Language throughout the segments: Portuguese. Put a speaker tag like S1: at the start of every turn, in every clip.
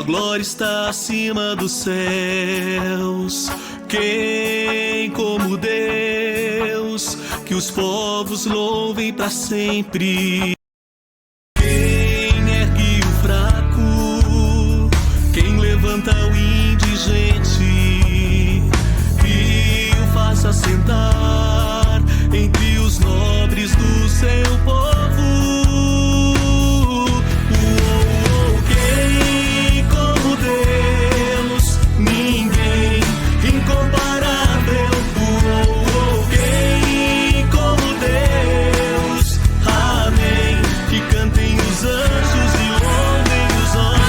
S1: glória está acima dos céus. Quem como Deus, que os povos louvem para sempre. Quem ergue o fraco, quem levanta o indigente e o faz assentar entre os nobres do seu povo. Quem como Deus, ninguém incomparável. Quem como Deus, amém. Que cantem os anjos e louvem os homens.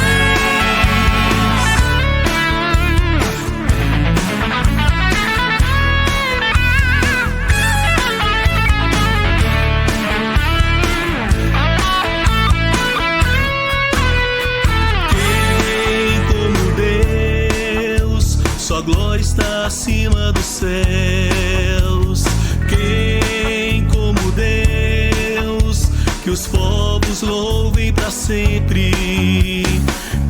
S1: Quem como Deus, sua glória está acima dos céus. Quem como Deus, que os povos louvem para sempre.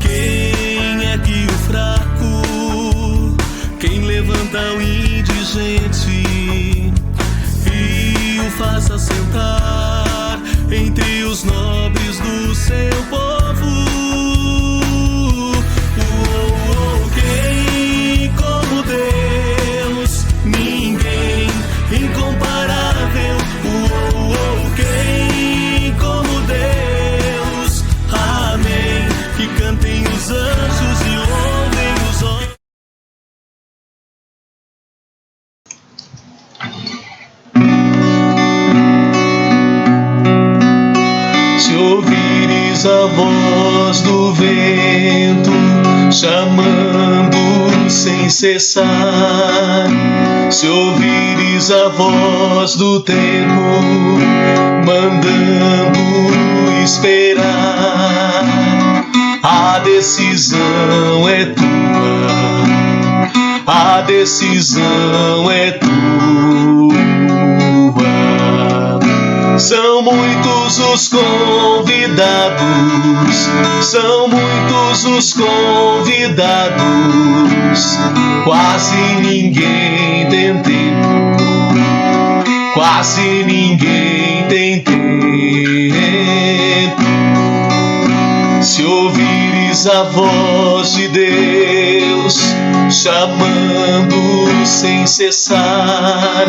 S1: Quem ergue o fraco, quem levanta o indigente e o faz assentar entre os nobres do seu povo. Quem como Deus, ninguém incomparável. Quem como Deus, amém. Que cantem os anjos e louvem os homens. Se ouvires a voz do vento chamando sem cessar, se ouvires a voz do tempo mandando esperar, a decisão é tua, a decisão é tua. São muitos os convidados, são muitos os convidados, quase ninguém tem tempo, quase ninguém tem tempo. Se ouvires a voz de Deus chamando sem cessar,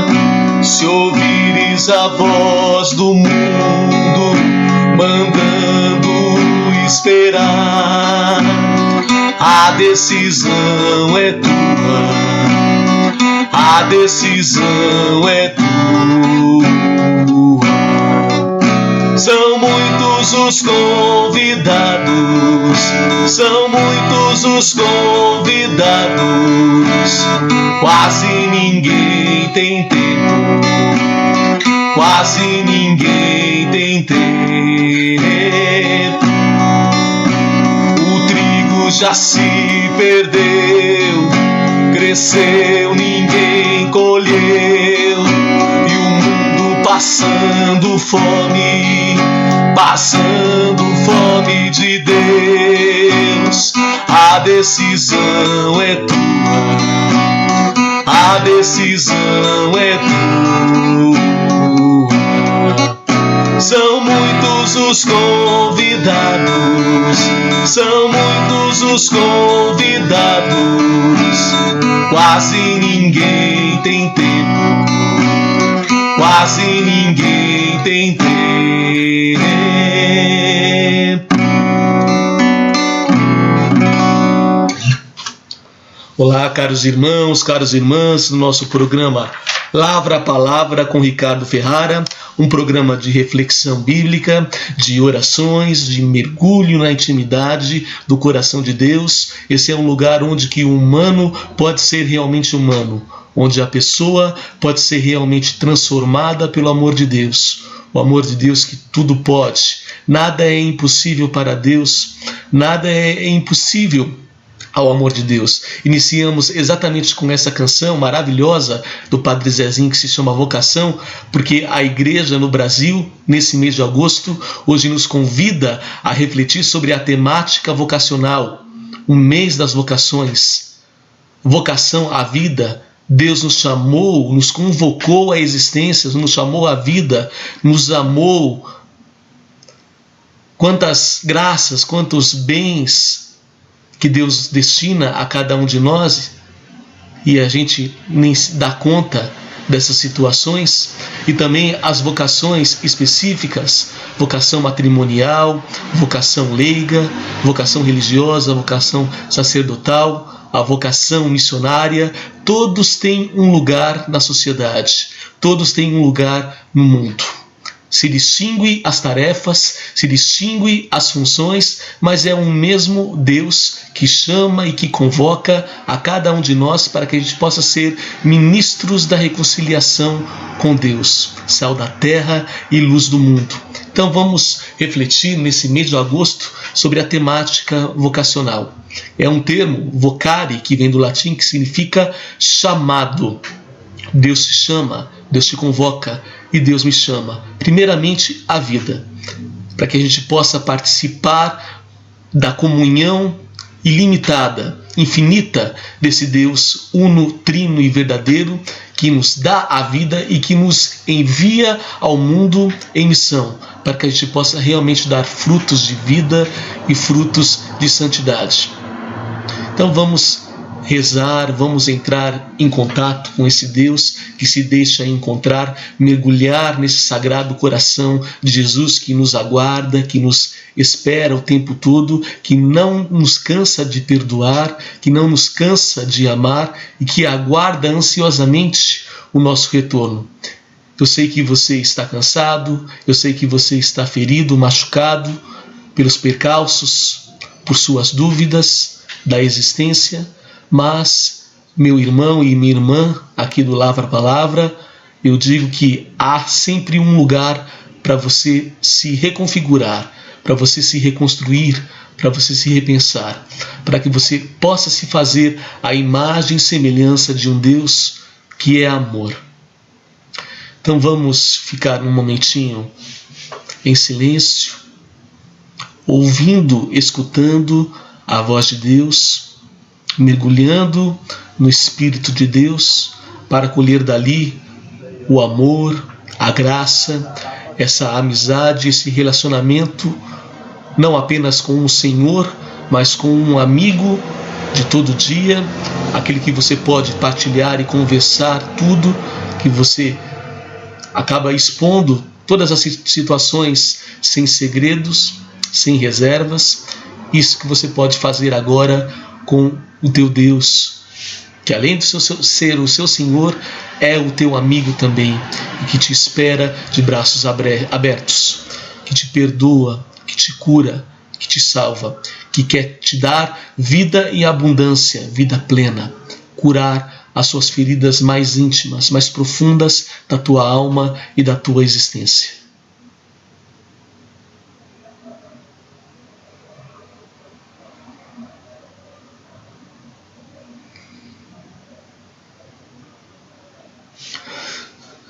S1: se ouvires a voz do mundo mandando esperar, a decisão é tua, a decisão é tua. São muitos os convidados, são muitos os convidados, quase ninguém tem tempo, quase ninguém tem tempo. O trigo já se perdeu, cresceu, ninguém colheu, e o mundo passando fome, passando fome de Deus. A decisão é tua, a decisão é tua. São muitos os convidados, são muitos os convidados, quase ninguém tem tempo, quase ninguém tem tempo. Olá, caros irmãos, caras irmãs, no nosso programa Lavra a Palavra com Ricardo Ferrara, um programa de reflexão bíblica, de orações, de mergulho na intimidade do coração de Deus. Esse é um lugar onde que o humano pode ser realmente humano, onde a pessoa pode ser realmente transformada pelo amor de Deus. O amor de Deus que tudo pode. Nada é impossível para Deus, nada é impossível ao amor de Deus. Iniciamos exatamente com essa canção maravilhosa do Padre Zezinho, que se chama Vocação, porque a igreja no Brasil, nesse mês de agosto, hoje nos convida a refletir sobre a temática vocacional. o mês das vocações. Vocação à vida. Deus nos chamou, nos convocou à existência, nos chamou à vida, nos amou. Quantas graças, quantos bens que Deus destina a cada um de nós, e a gente nem se dá conta dessas situações. E também as vocações específicas, vocação matrimonial, vocação leiga, vocação religiosa, vocação sacerdotal, a vocação missionária. Todos têm um lugar na sociedade, todos têm um lugar no mundo. Se distingue as tarefas, se distingue as funções, mas é um mesmo Deus que chama e que convoca a cada um de nós para que a gente possa ser ministros da reconciliação com Deus, sal da terra e luz do mundo. Então vamos refletir nesse mês de agosto sobre a temática vocacional. É um termo, vocare, que vem do latim, que significa chamado. Deus te chama, Deus te convoca e Deus me chama. Primeiramente, a vida, para que a gente possa participar da comunhão ilimitada, infinita desse Deus uno, trino e verdadeiro, que nos dá a vida e que nos envia ao mundo em missão, para que a gente possa realmente dar frutos de vida e frutos de santidade. Então vamos rezar, vamos entrar em contato com esse Deus que se deixa encontrar, mergulhar nesse sagrado coração de Jesus que nos aguarda, que nos espera o tempo todo, que não nos cansa de perdoar, que não nos cansa de amar e que aguarda ansiosamente o nosso retorno. Eu sei que você está cansado, eu sei que você está ferido, machucado pelos percalços, por suas dúvidas da existência, mas, meu irmão e minha irmã, aqui do Lavra Palavra, eu digo que há sempre um lugar para você se reconfigurar, para você se reconstruir, para você se repensar, para que você possa se fazer a imagem e semelhança de um Deus que é amor. Então vamos ficar um momentinho em silêncio, ouvindo, escutando a voz de Deus, mergulhando no Espírito de Deus para colher dali o amor, a graça, essa amizade, esse relacionamento, não apenas com o Senhor, mas com um amigo de todo dia, aquele que você pode partilhar e conversar tudo, que você acaba expondo todas as situações sem segredos, sem reservas. Isso que você pode fazer agora com o teu Deus, que além de ser o seu Senhor, é o teu amigo também, e que te espera de braços abertos, que te perdoa, que te cura, que te salva, que quer te dar vida e abundância, vida plena, curar as suas feridas mais íntimas, mais profundas da tua alma e da tua existência.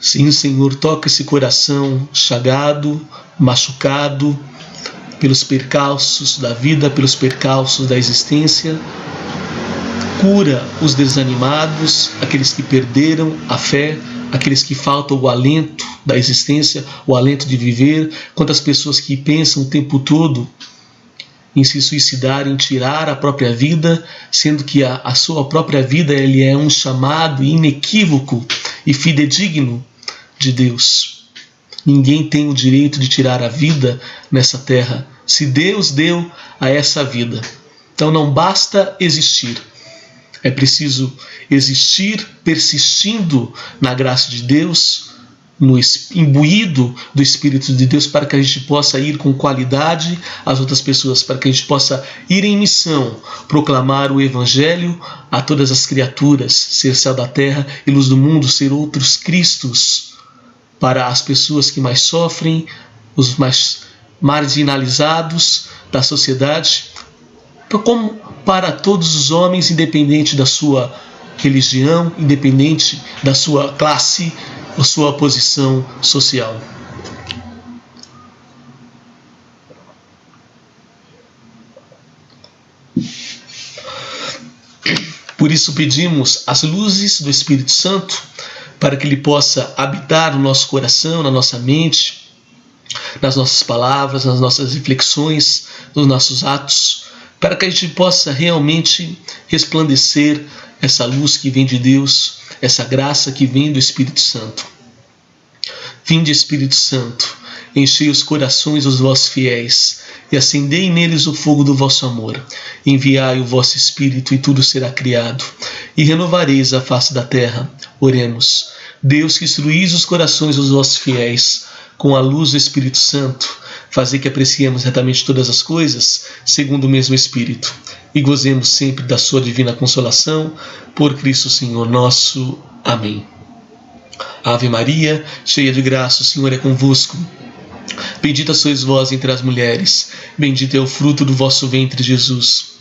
S1: Sim, Senhor, toca esse coração chagado, machucado pelos percalços da vida, pelos percalços da existência. Cura os desanimados, aqueles que perderam a fé, aqueles que faltam o alento da existência, o alento de viver. Quantas pessoas que pensam o tempo todo em se suicidar, em tirar a própria vida, sendo que a sua própria vida ele é um chamado inequívoco e fidedigno de Deus. Ninguém tem o direito de tirar a vida nessa terra, se Deus deu a essa vida. Então não basta existir, é preciso existir persistindo na graça de Deus, no imbuído do Espírito de Deus, para que a gente possa ir com qualidade às outras pessoas, para que a gente possa ir em missão, proclamar o Evangelho a todas as criaturas, ser sal da terra e luz do mundo, ser outros Cristos para as pessoas que mais sofrem, os mais marginalizados da sociedade, como para todos os homens, independente da sua religião, independente da sua classe, a sua posição social. Por isso pedimos as luzes do Espírito Santo para que ele possa habitar no nosso coração, na nossa mente, nas nossas palavras, nas nossas reflexões, nos nossos atos, para que a gente possa realmente resplandecer essa luz que vem de Deus, essa graça que vem do Espírito Santo. Vinde, Espírito Santo, enchei os corações dos vossos fiéis e acendei neles o fogo do vosso amor. Enviai o vosso Espírito e tudo será criado, e renovareis a face da terra. Oremos. Deus, que instruís os corações dos vossos fiéis com a luz do Espírito Santo, fazei que apreciemos retamente todas as coisas, segundo o mesmo Espírito, e gozemos sempre da sua divina consolação, por Cristo Senhor nosso. Amém. Ave Maria, cheia de graça, o Senhor é convosco. Bendita sois vós entre as mulheres, bendito é o fruto do vosso ventre, Jesus.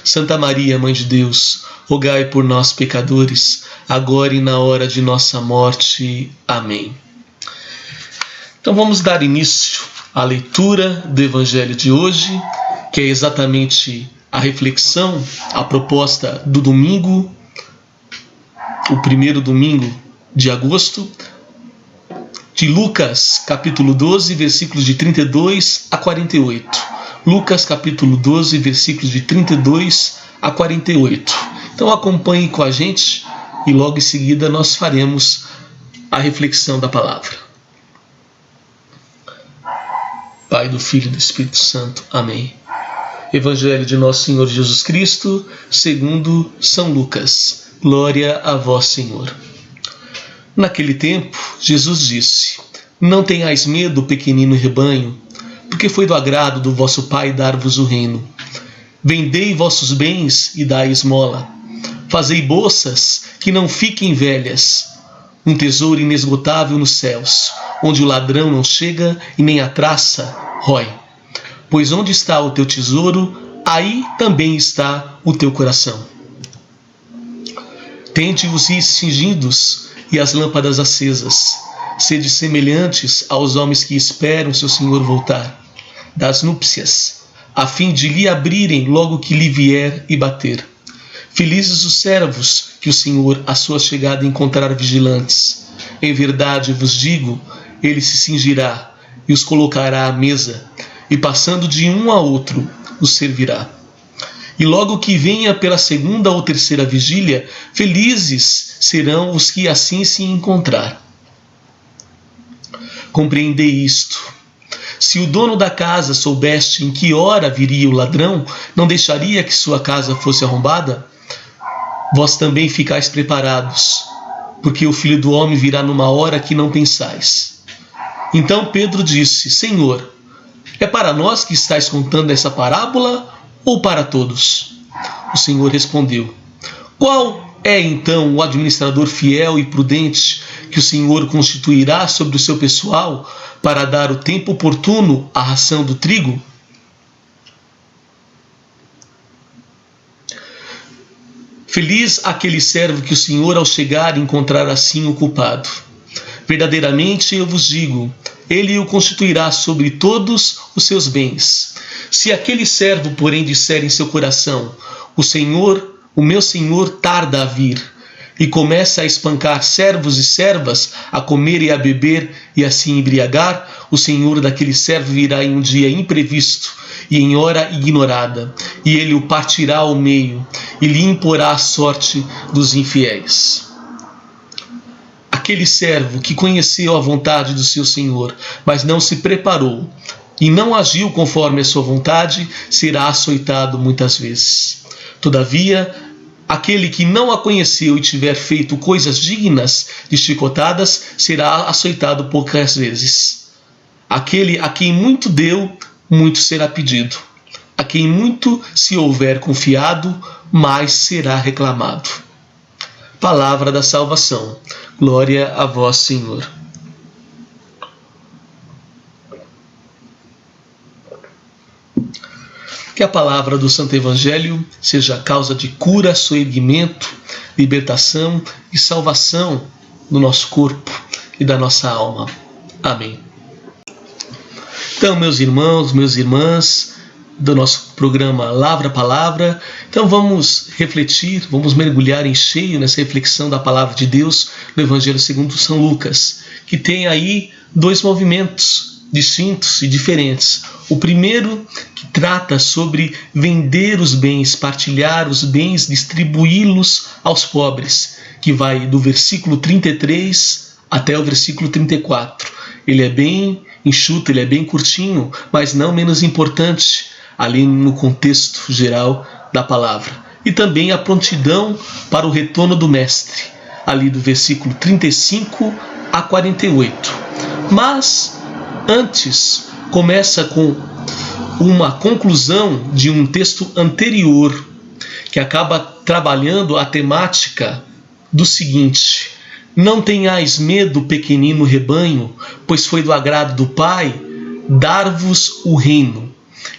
S1: Santa Maria, Mãe de Deus, rogai por nós, pecadores, agora e na hora de nossa morte. Amém. Então vamos dar início à leitura do Evangelho de hoje, que é exatamente a reflexão, a proposta do domingo, o primeiro domingo de agosto, de Lucas, capítulo 12, versículos de 32 a 48. Lucas, capítulo 12, versículos de 32 a 48. Então acompanhe com a gente e logo em seguida nós faremos a reflexão da palavra. Pai, do Filho e do Espírito Santo. Amém. Evangelho de Nosso Senhor Jesus Cristo, segundo São Lucas. Glória a vós, Senhor. Naquele tempo, Jesus disse: Não tenhais medo, pequenino rebanho, porque foi do agrado do vosso Pai dar-vos o reino. Vendei vossos bens e dai esmola. Fazei bolsas que não fiquem velhas, um tesouro inesgotável nos céus, onde o ladrão não chega e nem a traça rói. Pois onde está o teu tesouro, aí também está o teu coração. Tende os rins cingidos e as lâmpadas acesas. Sede semelhantes aos homens que esperam seu Senhor voltar das núpcias, a fim de lhe abrirem logo que lhe vier e bater. Felizes os servos que o Senhor à sua chegada encontrar vigilantes. Em verdade vos digo, ele se cingirá e os colocará à mesa, e passando de um a outro, os servirá. E logo que venha pela segunda ou terceira vigília, felizes serão os que assim se encontrar. Compreendei isto. Se o dono da casa soubesse em que hora viria o ladrão, não deixaria que sua casa fosse arrombada? Vós também ficais preparados, porque o Filho do Homem virá numa hora que não pensais. Então Pedro disse: Senhor, é para nós que estais contando essa parábola ou para todos? O Senhor respondeu: Qual é então o administrador fiel e prudente que o Senhor constituirá sobre o seu pessoal para dar o tempo oportuno à ração do trigo? Feliz aquele servo que o Senhor, ao chegar, encontrar assim o culpado. Verdadeiramente eu vos digo, ele o constituirá sobre todos os seus bens. Se aquele servo, porém, disser em seu coração: o meu Senhor tarda a vir, e começa a espancar servos e servas, a comer e a beber, e a se embriagar, o Senhor daquele servo virá em um dia imprevisto e em hora ignorada, e ele o partirá ao meio, e lhe imporá a sorte dos infiéis. Aquele servo que conheceu a vontade do seu Senhor, mas não se preparou, e não agiu conforme a sua vontade, será açoitado muitas vezes. Todavia, aquele que não a conheceu e tiver feito coisas dignas de chicotadas, será açoitado poucas vezes. Aquele a quem muito deu, muito será pedido. A quem muito se houver confiado, mais será reclamado. Palavra da salvação. Glória a vós, Senhor. Que a palavra do Santo Evangelho seja a causa de cura, soerguimento, libertação e salvação do nosso corpo e da nossa alma. Amém. Então, meus irmãos, minhas irmãs, do nosso programa Lavra a Palavra. Então vamos refletir, vamos mergulhar em cheio nessa reflexão da Palavra de Deus no Evangelho segundo São Lucas, que tem aí dois movimentos distintos e diferentes. O primeiro, que trata sobre vender os bens, partilhar os bens, distribuí-los aos pobres, que vai do versículo 33 até o versículo 34. Ele é bem enxuto, ele é bem curtinho, mas não menos importante ali no contexto geral da palavra. E também a prontidão para o retorno do Mestre, ali do versículo 35 a 48. Mas antes começa com uma conclusão de um texto anterior, que acaba trabalhando a temática do seguinte: não tenhais medo, pequenino rebanho, pois foi do agrado do Pai dar-vos o reino.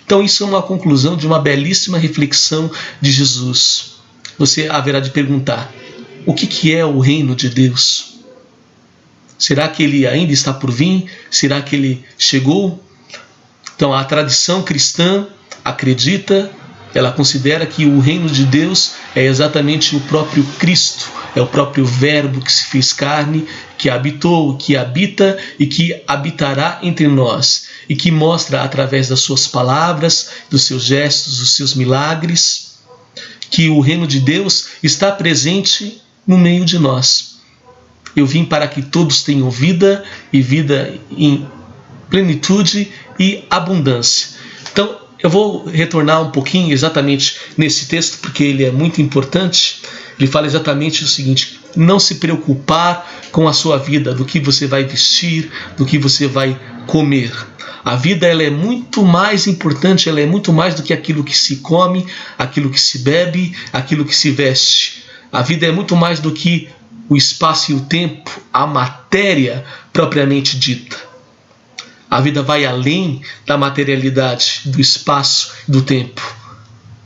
S1: Então isso é uma conclusão de uma belíssima reflexão de Jesus. Você haverá de perguntar: o que é o reino de Deus? Será que ele ainda está por vir? Será que ele chegou? Então a tradição cristã acredita, ela considera que o reino de Deus é exatamente o próprio Cristo, é o próprio Verbo que se fez carne, que habitou, que habita e que habitará entre nós, e que mostra através das suas palavras, dos seus gestos, dos seus milagres, que o reino de Deus está presente no meio de nós. Eu vim para que todos tenham vida, e vida em plenitude e abundância. Então, eu vou retornar um pouquinho exatamente nesse texto, porque ele é muito importante. Ele fala exatamente o seguinte: não se preocupar com a sua vida, do que você vai vestir, do que você vai comer. A vida, ela é muito mais importante, ela é muito mais do que aquilo que se come, aquilo que se bebe, aquilo que se veste. A vida é muito mais do que o espaço e o tempo, a matéria propriamente dita. A vida vai além da materialidade, do espaço e do tempo.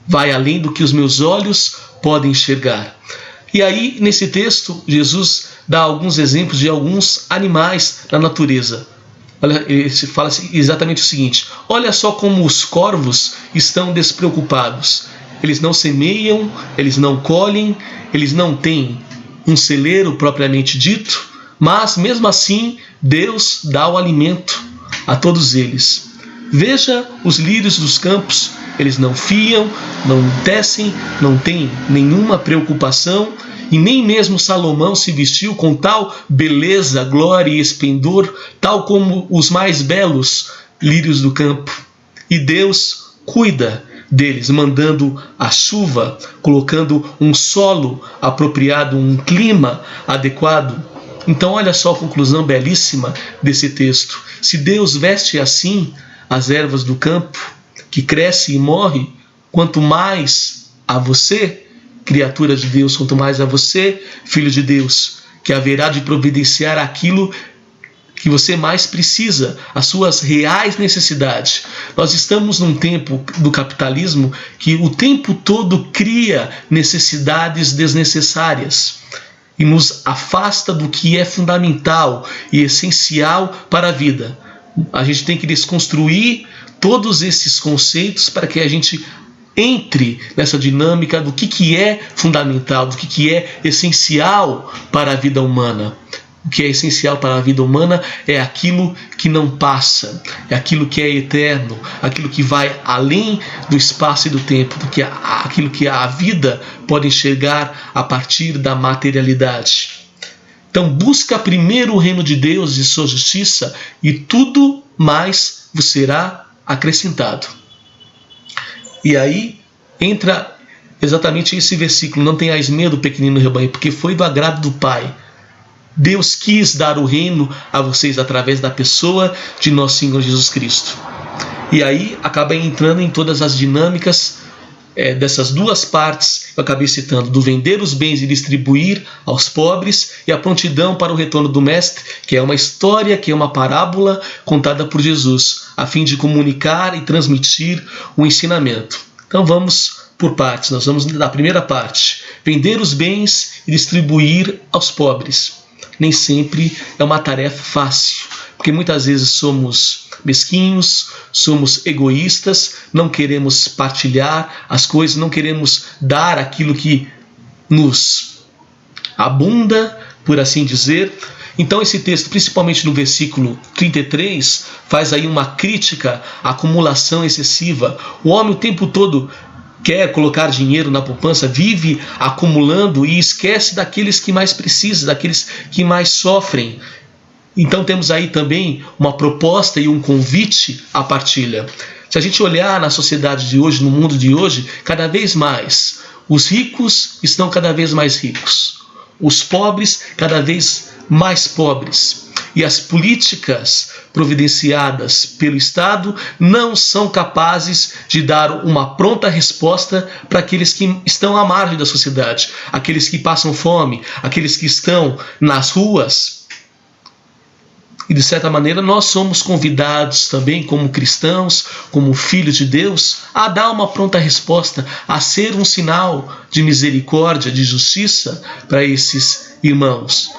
S1: Vai além do que os meus olhos podem enxergar. E aí, nesse texto, Jesus dá alguns exemplos de alguns animais da natureza. Olha, ele fala exatamente o seguinte: olha só como os corvos estão despreocupados. Eles não semeiam, eles não colhem, eles não têm um celeiro propriamente dito, mas mesmo assim Deus dá o alimento a todos eles. Veja os lírios dos campos, eles não fiam, não tecem, não têm nenhuma preocupação, e nem mesmo Salomão se vestiu com tal beleza, glória e esplendor, tal como os mais belos lírios do campo. E Deus cuida deles, mandando a chuva, colocando um solo apropriado, um clima adequado. Então olha só a conclusão belíssima desse texto: se Deus veste assim as ervas do campo, que cresce e morre, quanto mais a você, criatura de Deus, quanto mais a você, filho de Deus, que haverá de providenciar aquilo que você mais precisa, as suas reais necessidades. Nós estamos num tempo do capitalismo que o tempo todo cria necessidades desnecessárias e nos afasta do que é fundamental e essencial para a vida. A gente tem que desconstruir todos esses conceitos para que a gente entre nessa dinâmica do que é fundamental, do que é essencial para a vida humana. O que é essencial para a vida humana é aquilo que não passa, é aquilo que é eterno, aquilo que vai além do espaço e do tempo, aquilo que a vida pode enxergar a partir da materialidade. Então busca primeiro o reino de Deus e sua justiça, e tudo mais vos será acrescentado. E aí entra exatamente esse versículo: não tenhais medo, pequenino rebanho, porque foi do agrado do Pai. Deus quis dar o reino a vocês através da pessoa de nosso Senhor Jesus Cristo. E aí acaba entrando em todas as dinâmicas dessas duas partes que eu acabei citando, do vender os bens e distribuir aos pobres, e a prontidão para o retorno do Mestre, que é uma história, que é uma parábola contada por Jesus, a fim de comunicar e transmitir o ensinamento. Então vamos por partes. Nós vamos na primeira parte: vender os bens e distribuir aos pobres. Nem sempre é uma tarefa fácil, porque muitas vezes somos mesquinhos, somos egoístas, não queremos partilhar as coisas, não queremos dar aquilo que nos abunda, por assim dizer. Então esse texto, principalmente no versículo 33, faz aí uma crítica à acumulação excessiva. O homem o tempo todo quer colocar dinheiro na poupança, vive acumulando e esquece daqueles que mais precisam, daqueles que mais sofrem. Então temos aí também uma proposta e um convite à partilha. Se a gente olhar na sociedade de hoje, no mundo de hoje, cada vez mais os ricos estão cada vez mais ricos, os pobres cada vez mais pobres. E as políticas providenciadas pelo Estado não são capazes de dar uma pronta resposta para aqueles que estão à margem da sociedade, aqueles que passam fome, aqueles que estão nas ruas. E de certa maneira nós somos convidados também, como cristãos, como filhos de Deus, a dar uma pronta resposta, a ser um sinal de misericórdia, de justiça para esses irmãos,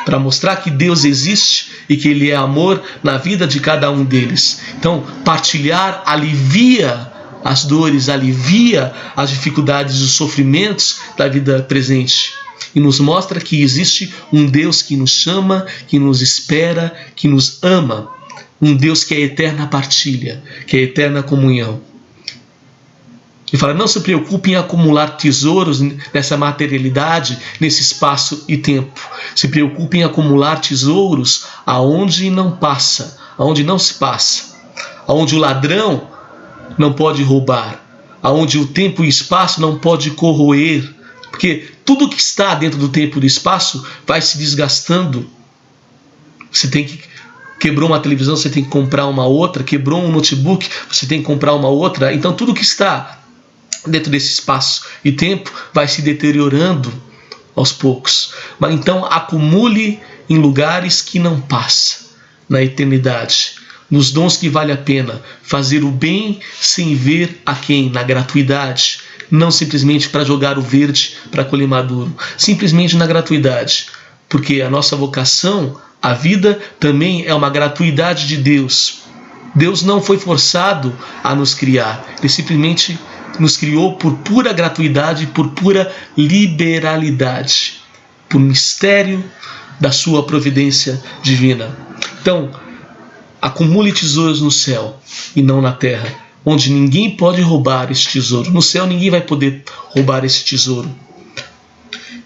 S1: para mostrar que Deus existe e que Ele é amor na vida de cada um deles. Então, partilhar alivia as dores, alivia as dificuldades e os sofrimentos da vida presente. E nos mostra que existe um Deus que nos chama, que nos espera, que nos ama. Um Deus que é eterna partilha, que é eterna comunhão. E fala, não se preocupe em acumular tesouros nessa materialidade, nesse espaço e tempo. Se preocupe em acumular tesouros aonde não passa, aonde não se passa, aonde o ladrão não pode roubar, aonde o tempo e o espaço não pode corroer. Porque tudo que está dentro do tempo e do espaço vai se desgastando. Você tem que... Quebrou uma televisão, você tem que comprar uma outra. Quebrou um notebook, você tem que comprar uma outra. Então tudo que está dentro desse espaço e tempo vai se deteriorando aos poucos. Mas então acumule em lugares que não passa, na eternidade. Nos dons que vale a pena. Fazer o bem sem ver a quem, na gratuidade. Não simplesmente para jogar o verde para colher maduro, simplesmente na gratuidade, porque a nossa vocação, a vida, também é uma gratuidade de Deus. Deus não foi forçado a nos criar, Ele simplesmente nos criou por pura gratuidade, por pura liberalidade, por mistério da sua providência divina. Então, acumule tesouros no céu e não na terra, onde ninguém pode roubar esse tesouro. No céu ninguém vai poder roubar esse tesouro.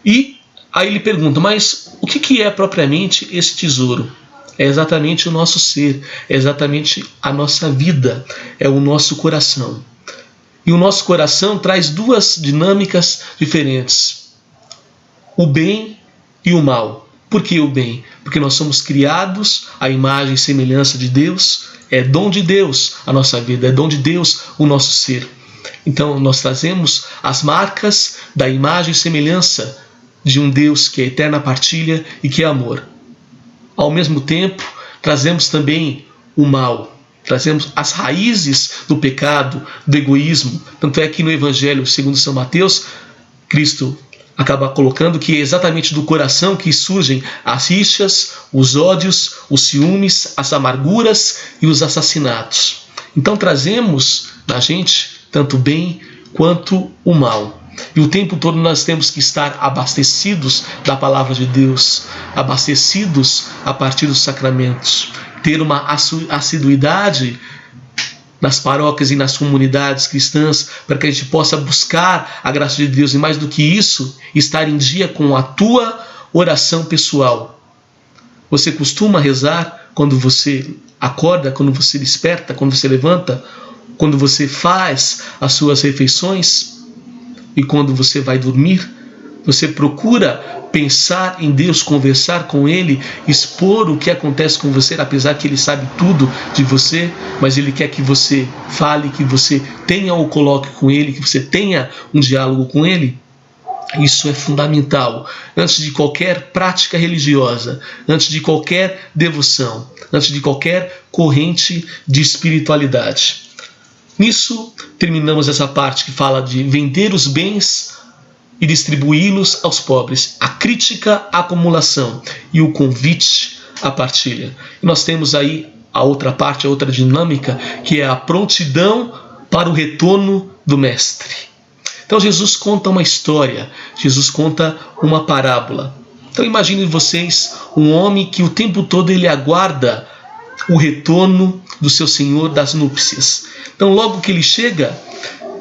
S1: E aí ele pergunta, mas o que é propriamente esse tesouro? É exatamente o nosso ser, é exatamente a nossa vida, é o nosso coração. E o nosso coração traz duas dinâmicas diferentes, o bem e o mal. Por que o bem? Porque nós somos criados à imagem e semelhança de Deus. É dom de Deus a nossa vida, é dom de Deus o nosso ser. Então nós trazemos as marcas da imagem e semelhança de um Deus que é eterna partilha e que é amor. Ao mesmo tempo, trazemos também o mal, trazemos as raízes do pecado, do egoísmo. Tanto é que no Evangelho segundo São Mateus, Cristo acaba colocando que é exatamente do coração que surgem as rixas, os ódios, os ciúmes, as amarguras e os assassinatos. Então trazemos na gente tanto o bem quanto o mal. E o tempo todo nós temos que estar abastecidos da palavra de Deus, abastecidos a partir dos sacramentos, ter uma assiduidade nas paróquias e nas comunidades cristãs, para que a gente possa buscar a graça de Deus e, mais do que isso, estar em dia com a tua oração pessoal. Você costuma rezar quando você acorda, quando você desperta, quando você levanta, quando você faz as suas refeições e quando você vai dormir? Você procura pensar em Deus, conversar com Ele, expor o que acontece com você, apesar que Ele sabe tudo de você, mas Ele quer que você fale, que você tenha ou coloque com Ele, que você tenha um diálogo com Ele. Isso é fundamental. Antes de qualquer prática religiosa, antes de qualquer devoção, antes de qualquer corrente de espiritualidade. Nisso, terminamos essa parte que fala de vender os bens e distribuí-los aos pobres. A crítica à acumulação e o convite a partilha. E nós temos aí a outra parte, a outra dinâmica, que é a prontidão para o retorno do Mestre. Então Jesus conta uma história, Jesus conta uma parábola. Então imaginem vocês um homem que o tempo todo ele aguarda o retorno do seu Senhor das núpcias. Então logo que ele chega,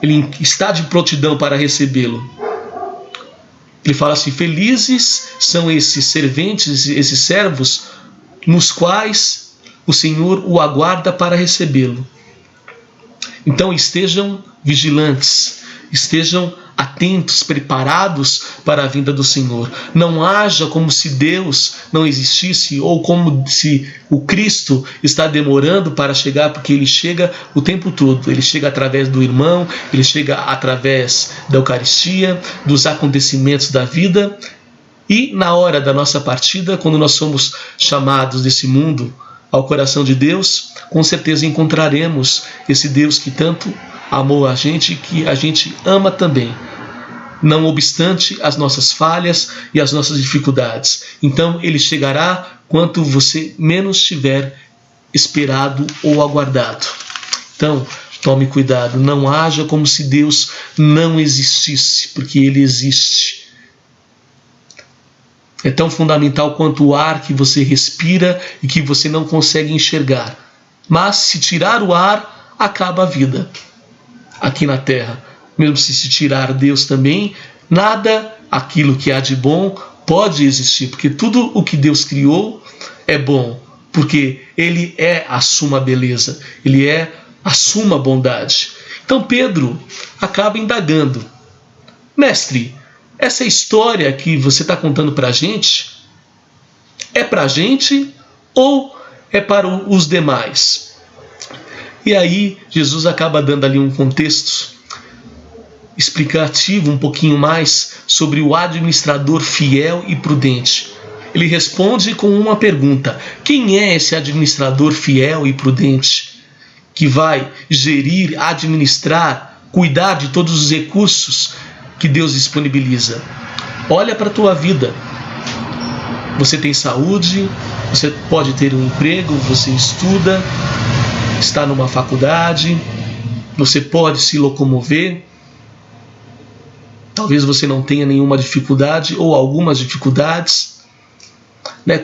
S1: ele está de prontidão para recebê-lo. Ele fala assim: felizes são esses serventes, esses servos, nos quais o Senhor o aguarda para recebê-lo. Então estejam vigilantes, estejam atentos, preparados para a vinda do Senhor. Não haja como se Deus não existisse ou como se o Cristo está demorando para chegar, porque Ele chega o tempo todo. Ele chega através do irmão, Ele chega através da Eucaristia, dos acontecimentos da vida. E na hora da nossa partida, quando nós somos chamados desse mundo ao coração de Deus, com certeza encontraremos esse Deus que tanto amou a gente e que a gente ama também, não obstante as nossas falhas e as nossas dificuldades. Então ele chegará quanto você menos tiver esperado ou aguardado. Então tome cuidado, não haja como se Deus não existisse, porque Ele existe. É tão fundamental quanto o ar que você respira e que você não consegue enxergar. Mas se tirar o ar, acaba a vida aqui na Terra. Mesmo se tirar Deus também, nada aquilo que há de bom pode existir, porque tudo o que Deus criou é bom, porque Ele é a suma beleza, Ele é a suma bondade. Então Pedro acaba indagando: mestre, essa história que você está contando para a gente, é para a gente ou é para os demais? E aí Jesus acaba dando ali um contexto explicativo um pouquinho mais sobre o administrador fiel e prudente. Ele responde com uma pergunta: quem é esse administrador fiel e prudente que vai gerir, administrar, cuidar de todos os recursos que Deus disponibiliza? Olha para a tua vida. Você tem saúde, você pode ter um emprego, você estuda, está numa faculdade, você pode se locomover. Talvez você não tenha nenhuma dificuldade ou algumas dificuldades.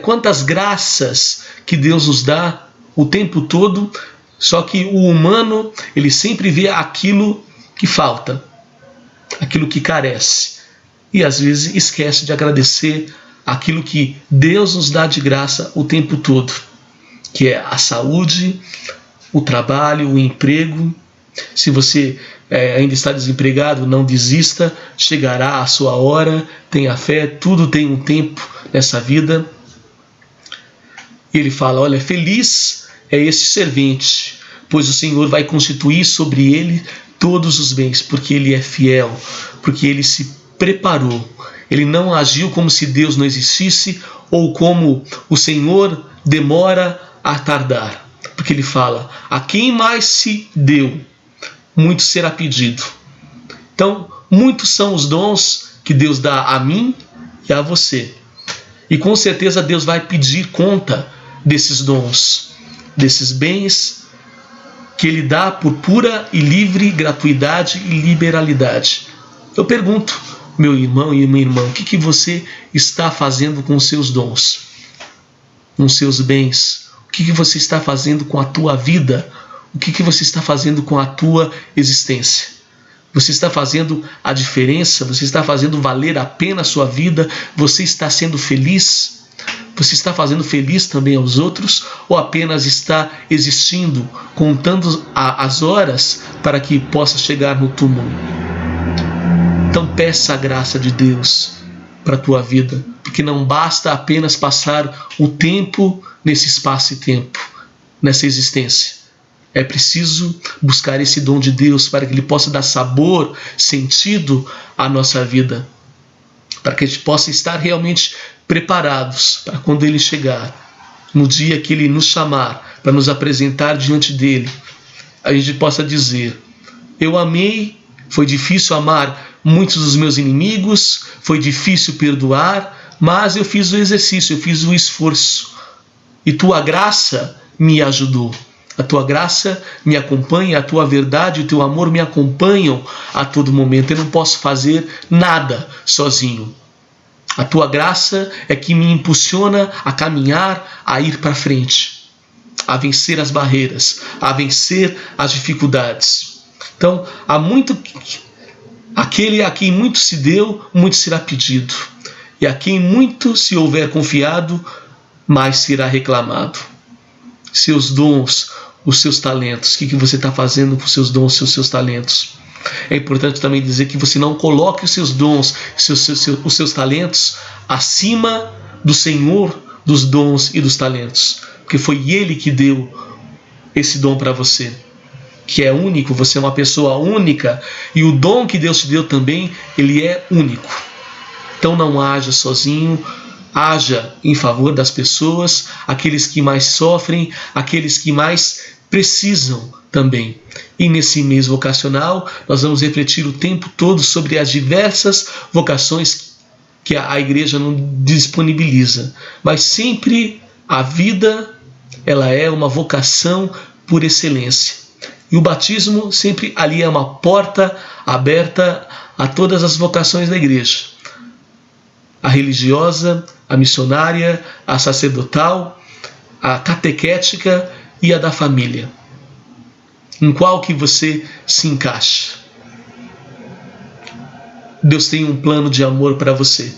S1: Quantas graças que Deus nos dá o tempo todo, só que o humano, ele sempre vê aquilo que falta, aquilo que carece. E às vezes esquece de agradecer aquilo que Deus nos dá de graça o tempo todo, que é a saúde, o trabalho, o emprego. Se você ainda está desempregado, não desista, chegará a sua hora, tenha fé, tudo tem um tempo nessa vida. E ele fala: olha, feliz é esse servente, pois o Senhor vai constituir sobre ele todos os bens, porque ele é fiel, porque ele se preparou. Ele não agiu como se Deus não existisse ou como o Senhor demora a tardar, porque ele fala: a quem mais se deu, muito será pedido. Então, muitos são os dons que Deus dá a mim e a você. E com certeza Deus vai pedir conta desses dons, desses bens que Ele dá por pura e livre gratuidade e liberalidade. Eu pergunto, meu irmão e minha irmã, o que você está fazendo com os seus dons, com os seus bens? O que você está fazendo com a tua vida? O que você está fazendo com a tua existência? Você está fazendo a diferença? Você está fazendo valer a pena a sua vida? Você está sendo feliz? Você está fazendo feliz também aos outros? Ou apenas está existindo, contando as horas para que possa chegar no túmulo? Então peça a graça de Deus para a tua vida, porque não basta apenas passar o tempo nesse espaço e tempo, nessa existência. É preciso buscar esse dom de Deus para que Ele possa dar sabor, sentido à nossa vida, para que a gente possa estar realmente preparados para quando Ele chegar, no dia que Ele nos chamar para nos apresentar diante dEle, a gente possa dizer: eu amei, foi difícil amar muitos dos meus inimigos, foi difícil perdoar, mas eu fiz o exercício, eu fiz o esforço. e tua graça me ajudou. A tua graça me acompanha, a tua verdade e o teu amor me acompanham a todo momento. Eu não posso fazer nada sozinho. A tua graça é que me impulsiona a caminhar, a ir para frente, a vencer as barreiras, a vencer as dificuldades. Então, aquele a quem muito se deu, muito será pedido. E a quem muito se houver confiado, mais será reclamado. Seus dons, os seus talentos. O que você está fazendo com os seus dons, os seus talentos? É importante também dizer que você não coloque os seus dons, os seus talentos acima do Senhor dos dons e dos talentos. Porque foi Ele que deu esse dom para você, que é único, você é uma pessoa única, e o dom que Deus te deu também, ele é único. Então não haja sozinho, haja em favor das pessoas, aqueles que mais sofrem, aqueles que mais precisam também. E nesse mês vocacional, nós vamos refletir o tempo todo sobre as diversas vocações que a igreja não disponibiliza. Mas sempre a vida, ela é uma vocação por excelência. E o batismo sempre ali é uma porta aberta a todas as vocações da igreja. A religiosa, a missionária, a sacerdotal, a catequética e a da família. Em qual que você se encaixa? Deus tem um plano de amor para você.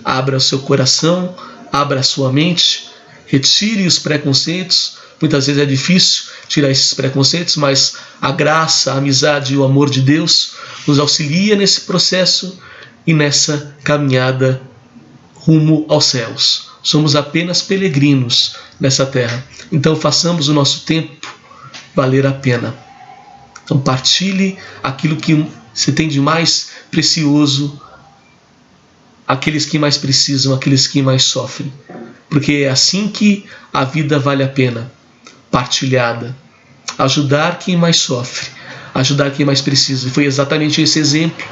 S1: Abra o seu coração, abra a sua mente, retire os preconceitos. Muitas vezes é difícil tirar esses preconceitos, mas a graça, a amizade e o amor de Deus nos auxilia nesse processo e nessa caminhada rumo aos céus. Somos apenas peregrinos nessa terra. Então façamos o nosso tempo valer a pena. Então partilhe aquilo que você tem de mais precioso, aqueles que mais precisam, aqueles que mais sofrem. Porque é assim que a vida vale a pena, partilhada. Ajudar quem mais sofre, ajudar quem mais precisa. E foi exatamente esse exemplo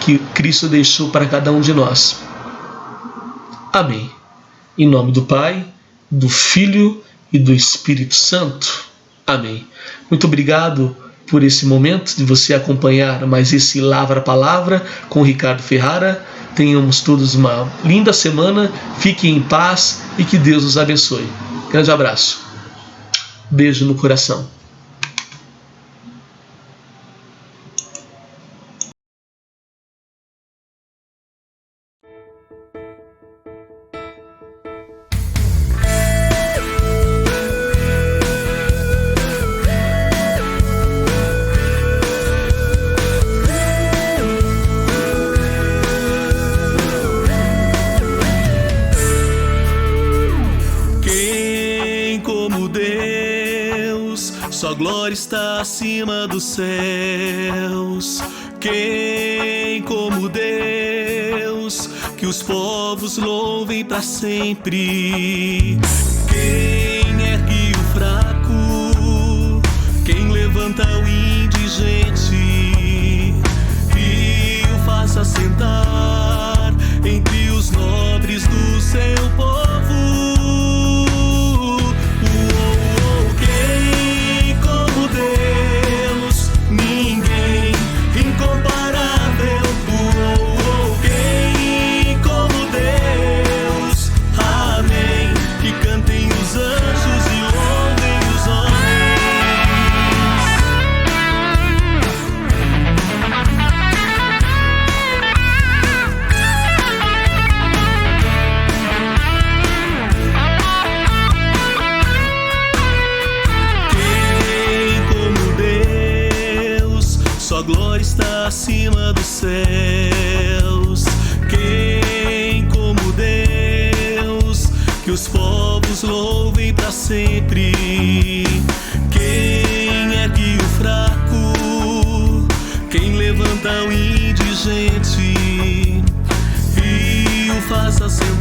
S1: que Cristo deixou para cada um de nós. Amém. Em nome do Pai, do Filho e do Espírito Santo. Amém. Muito obrigado por esse momento de você acompanhar mais esse Lavra Palavra com o Ricardo Ferrara. Tenhamos todos uma linda semana, fiquem em paz e que Deus nos abençoe. Grande abraço. Beijo no coração.
S2: Sua glória está acima dos céus. Quem como Deus, que os povos louvem para sempre. Quem ergue o fraco, quem levanta o indigente e o faz assentar entre os nobres do seu povo. Sua glória está acima dos céus. Quem como Deus, que os povos louvem para sempre. Quem ergue o fraco, quem levanta o indigente e o faz ascender